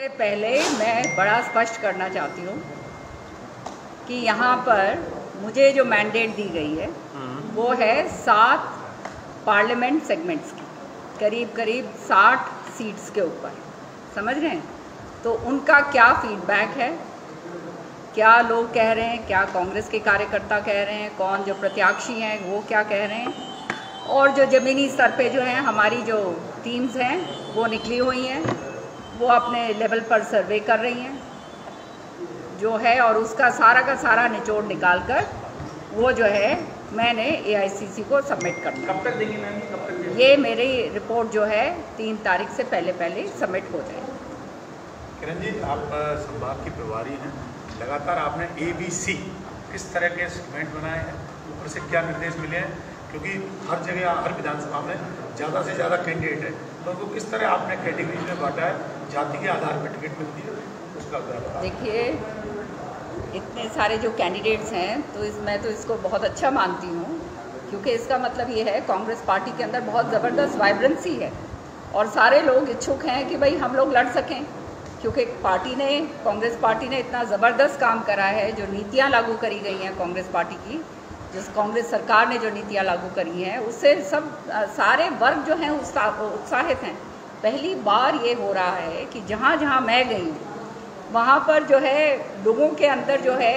सबसे पहले मैं बड़ा स्पष्ट करना चाहती हूँ कि यहाँ पर मुझे जो मैंडेट दी गई है वो है 7 पार्लियामेंट सेगमेंट्स की, करीब करीब 60 सीट्स के ऊपर, समझ रहे हैं। तो उनका क्या फीडबैक है, क्या लोग कह रहे हैं, क्या कांग्रेस के कार्यकर्ता कह रहे हैं, कौन जो प्रत्याशी हैं वो क्या कह रहे हैं, और जो ज़मीनी स्तर पे जो है हमारी जो टीम्स हैं वो निकली हुई हैं, वो अपने लेवल पर सर्वे कर रही हैं जो है, और उसका सारा का सारा निचोड़ निकाल कर वो जो है मैंने AICC को सबमिट करना। कब तक देंगे मैम? कब तक देंगे? ये मेरी रिपोर्ट जो है 3 तारीख से पहले सबमिट हो जाए। किरण जी, आप संभाग की प्रभारी हैं, लगातार आपने ABC किस तरह के सेगमेंट बनाए हैं, ऊपर से क्या निर्देश मिले हैं, क्योंकि हर जगह हर विधानसभा में ज़्यादा से ज़्यादा कैंडिडेट है, तो उनको किस तरह आपने कैटेगरी में बांटा है, जाति के आधार पर टिकट मिलती है, उसका बताइए। देखिए, इतने सारे जो कैंडिडेट्स हैं तो मैं तो इसको बहुत अच्छा मानती हूँ, क्योंकि इसका मतलब ये है कांग्रेस पार्टी के अंदर बहुत ज़बरदस्त वाइब्रेंसी है और सारे लोग इच्छुक हैं कि भाई हम लोग लड़ सकें, क्योंकि कांग्रेस पार्टी ने इतना ज़बरदस्त काम करा है। जो नीतियाँ लागू करी गई हैं कांग्रेस पार्टी की, जिस कांग्रेस सरकार ने जो नीतियाँ लागू करी हैं उससे सब सारे वर्ग जो हैं उत्साहित हैं। पहली बार ये हो रहा है कि जहाँ जहाँ मैं गई हूँ वहाँ पर जो है लोगों के अंदर जो है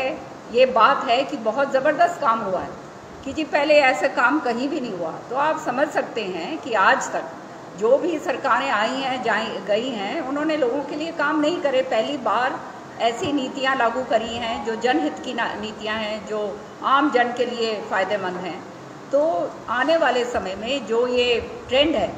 ये बात है कि बहुत ज़बरदस्त काम हुआ है कि जी पहले ऐसा काम कहीं भी नहीं हुआ। तो आप समझ सकते हैं कि आज तक जो भी सरकारें आई हैं गई हैं उन्होंने लोगों के लिए काम नहीं करे। पहली बार ऐसी नीतियां लागू करी हैं जो जनहित की नीतियां हैं, जो आम जन के लिए फ़ायदेमंद हैं। तो आने वाले समय में जो ये ट्रेंड है,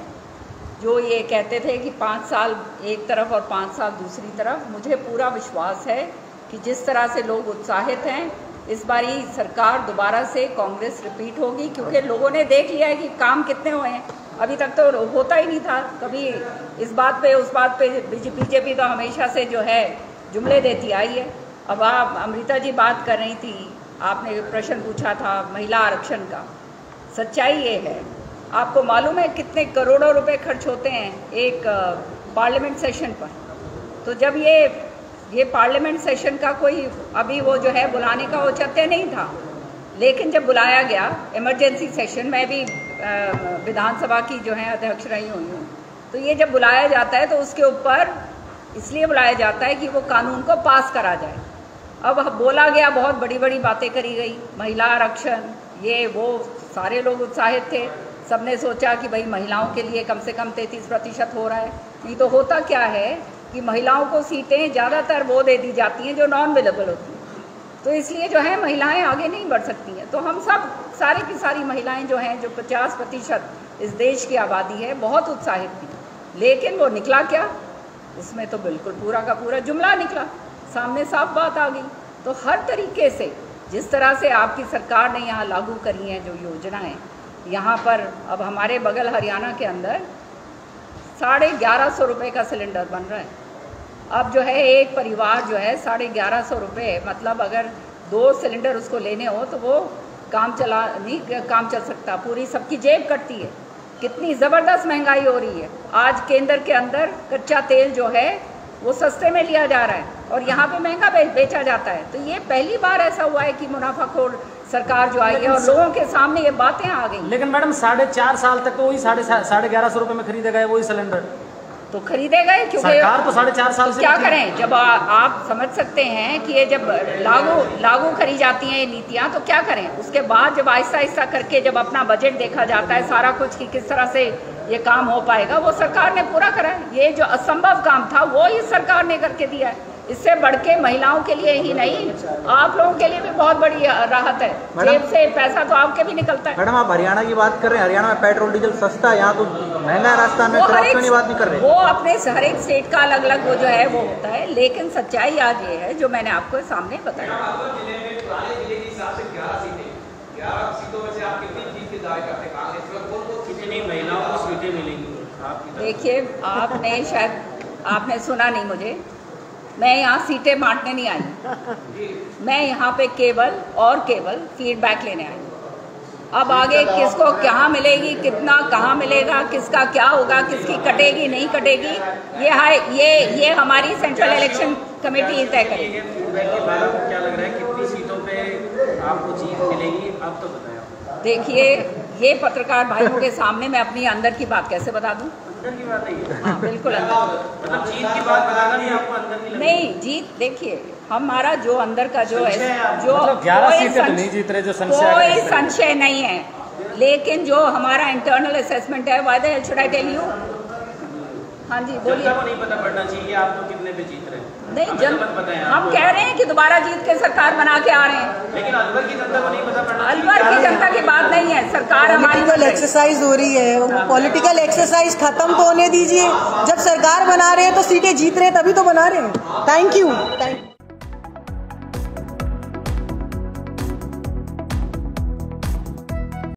जो ये कहते थे कि 5 साल एक तरफ और 5 साल दूसरी तरफ, मुझे पूरा विश्वास है कि जिस तरह से लोग उत्साहित हैं, इस बारी सरकार दोबारा से कांग्रेस रिपीट होगी, क्योंकि लोगों ने देख लिया है कि काम कितने हुए हैं। अभी तक तो होता ही नहीं था, कभी इस बात पे उस बात पे बीजेपी तो हमेशा से जो है जुमले देती आई है। अब आप अमृता जी बात कर रही थी, आपने प्रश्न पूछा था महिला आरक्षण का। सच्चाई ये है, आपको मालूम है कितने करोड़ों रुपए खर्च होते हैं एक पार्लियामेंट सेशन पर। तो जब ये पार्लियामेंट सेशन का कोई अभी वो जो है बुलाने का औचित्य नहीं था, लेकिन जब बुलाया गया इमरजेंसी सेशन, मैं भी विधानसभा की जो है अध्यक्ष रही हुई हूँ, तो ये जब बुलाया जाता है तो उसके ऊपर इसलिए बुलाया जाता है कि वो कानून को पास करा जाए। अब बोला गया, बहुत बड़ी बड़ी बातें करी गई, महिला आरक्षण, ये वो, सारे लोग उत्साहित थे। सबने सोचा कि भाई महिलाओं के लिए कम से कम 33% हो रहा है। नहीं तो होता क्या है कि महिलाओं को सीटें ज़्यादातर वो दे दी जाती हैं जो नॉन अवेलेबल होती हैं, तो इसलिए जो है महिलाएं आगे नहीं बढ़ सकती हैं। तो हम सब सारी की सारी महिलाएं जो हैं, जो 50% इस देश की आबादी है, बहुत उत्साहित थी। लेकिन वो निकला क्या, उसमें तो बिल्कुल पूरा का पूरा जुमला निकला, सामने साफ बात आ गई। तो हर तरीके से जिस तरह से आपकी सरकार ने यहाँ लागू करी हैं जो योजनाएं, यहाँ पर अब हमारे बगल हरियाणा के अंदर 1150 रुपये का सिलेंडर बन रहा है। अब जो है एक परिवार जो है 1150 रुपये, मतलब अगर 2 सिलेंडर उसको लेने हो तो वो काम चल सकता, पूरी सबकी जेब कटती है। कितनी ज़बरदस्त महंगाई हो रही है। आज केंद्र के अंदर कच्चा तेल जो है वो सस्ते में लिया जा रहा है और यहाँ पे महंगा बेचा जाता है। तो ये पहली बार ऐसा हुआ है कि मुनाफाखोर सरकार जो आई है और लोगों के सामने ये बातें आ गई। लेकिन मैडम 4.5 साल तक तो वही 1150 रुपये में खरीदे गए वही सिलेंडर, तो खरीदे गए, क्योंकि सरकार तो 4.5 साल से क्या करें। जब आप समझ सकते हैं कि ये जब लागू करी जाती हैं ये नीतियाँ, तो क्या करें। उसके बाद जब आहिस्ता आहिस्ता करके जब अपना बजट देखा जाता है सारा कुछ कि किस तरह से ये काम हो पाएगा, वो सरकार ने पूरा करा है। ये जो असंभव काम था वो इस सरकार ने करके दिया है। इससे बढ़ के महिलाओं के लिए ही नहीं, आप लोगों के लिए भी बहुत बड़ी राहत है। जेब से पैसा तो आपके भी निकलता है। मैडम, आप हरियाणा की बात कर रहे हैं, हरियाणा में पेट्रोल डीजल सस्ता है, यहाँ तो महंगा है। राजस्थान में करप्शन की बात नहीं कर रहे। वो अपने हर एक स्टेट का अलग अलग वो जो है वो होता है, लेकिन सच्चाई आज ये है जो मैंने आपको सामने बताया। देखिए, आपने सुना नहीं मुझे, मैं यहाँ सीटें बांटने नहीं आई, मैं यहाँ पे केवल फीडबैक लेने आई। अब आगे किसको कहाँ मिलेगी, कितना कहाँ मिलेगा, किसका क्या होगा, किसकी कटेगी नहीं कटेगी, ये हमारी सेंट्रल इलेक्शन कमेटी तय करेगी। क्या लग रहा है कितनी सीटों पे आपको जीत मिलेगी, अब तो बताएं। देखिए, ये पत्रकार भाइयों के सामने मैं अपनी अंदर की बात कैसे बता दूं? अंदर की बात नहीं है। हाँ, बिल्कुल अंदर, मतलब जीत की बात बताना भी आपको अंदर नहीं जीत। देखिए, हमारा जो अंदर का जो है, जो मतलब 11 सीटें तो नहीं जीत रहे, जो संशय, कोई संशय नहीं है, लेकिन जो हमारा इंटरनल असेसमेंट है, why the hell should I tell you? हाँ जी बोलिए। जनता को नहीं पता पड़ना चाहिए आप तो कितने पे जीत रहे हैं? नहीं, हम कह रहे हैं कि दोबारा जीत के सरकार बना के आ रहे हैं, लेकिन अलवर की जनता को नहीं पता पड़ना। अलवर की जनता की बात नहीं है, सरकार हमारी पॉलिटिकल एक्सरसाइज हो रही है, पॉलिटिकल एक्सरसाइज खत्म तो होने दीजिए। जब सरकार बना रहे हैं तो सीटें जीत रहे हैं, तभी तो बना रहे हैं। Thank you.